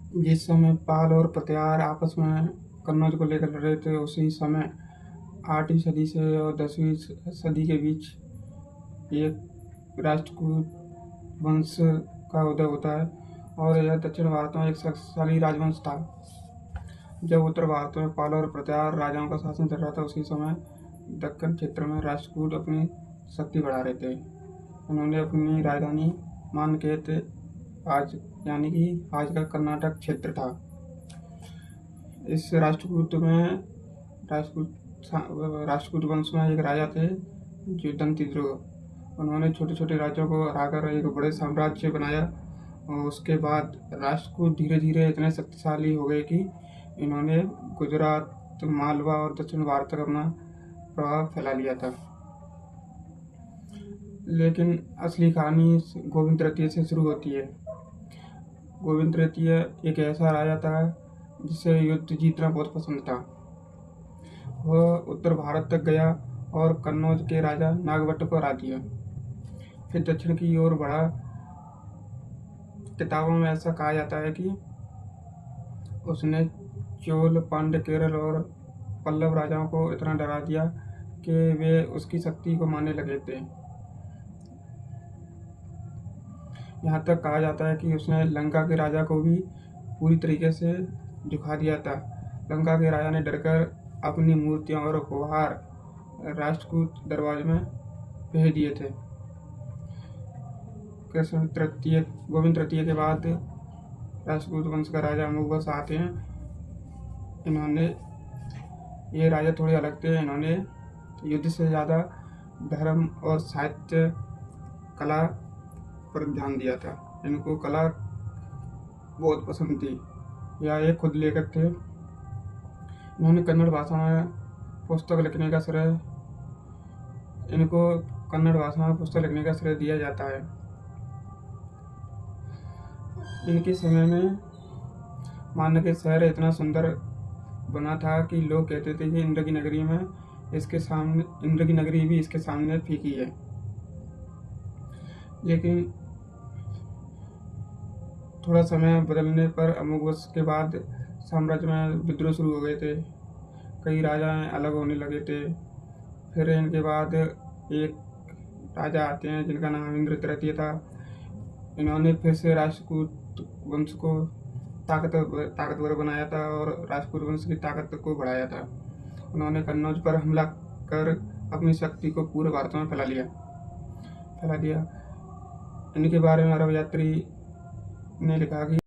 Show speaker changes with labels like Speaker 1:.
Speaker 1: जिस समय पाल और पतियार आपस में कन्नौज को लेकर लड़ रहे थे, उसी समय 8वीं सदी से और 10वीं सदी के बीच एक राष्ट्रकूट वंश का उदय होता है और यह दक्षिण भारत में एक शक्तिशाली राजवंश था। जब उत्तर भारत में पाल और प्रत्यार राजाओं का शासन चल रहा था, उसी समय दक्कन क्षेत्र में राष्ट्रकूट अपनी शक्ति बढ़ा रहे थे। उन्होंने अपनी राजधानी मानकेत, आज यानी कि आज का कर्नाटक क्षेत्र था। इस राष्ट्रकूट वंश में एक राजा थे जो दंतिद्रुह। उन्होंने छोटे छोटे राज्यों को हराकर एक बड़े साम्राज्य बनाया और उसके बाद राष्ट्रकूट धीरे धीरे इतने शक्तिशाली हो गए कि इन्होंने गुजरात, मालवा और दक्षिण भारत तक अपना प्रभाव फैला लिया था। लेकिन असली कहानी गोविंद तृतीय से शुरू होती है। गोविंद तृतीय एक ऐसा राजा था जिसे युद्ध जीतना बहुत पसंद था। वह उत्तर भारत तक गया और कन्नौज के राजा नागभट्ट को हरा दिया। फिर दक्षिण की ओर बढ़ा। किताबों में ऐसा कहा जाता है कि उसने चोल, पांड्य, केरल और पल्लव राजाओं को इतना डरा दिया कि वे उसकी शक्ति को मानने लगे थे। यहाँ तक कहा जाता है कि उसने लंका के राजा को भी पूरी तरीके से झुका दिया था। लंका के राजा ने डरकर अपनी मूर्तियां और उपहार राष्ट्रकूट दरबार में भेज दिए थे। गोविंद तृतीय के बाद राष्ट्रकूट वंश का राजा अमोघवंश आते हैं। ये राजा थोड़े अलग थे। इन्होंने युद्ध से ज़्यादा धर्म और साहित्य, कला पर ध्यान दिया था। इनको कला बहुत पसंद थी। यह एक खुद लेखक थे। इन्होंने कन्नड़ भाषा में पुस्तक लिखने का श्रेय दिया जाता है। इनके समय में मानकेत शहर इतना सुंदर बना था कि लोग कहते थे कि इंद्र की नगरी भी इसके सामने फीकी है। लेकिन थोड़ा समय बदलने पर अमोघवंश के बाद साम्राज्य में विद्रोह शुरू हो गए थे। कई राजा अलग होने लगे थे। फिर इनके बाद एक राजा आते हैं जिनका नाम इंद्र तृतीय था। इन्होंने फिर से राष्ट्रकूट वंश को ताकतवर बनाया था और राष्ट्रकूट वंश की ताकत को बढ़ाया था। उन्होंने कन्नौज पर हमला कर अपनी शक्ति को पूरे भारत में फैला दिया। इनके बारे में अरब यात्री ने लिखा कि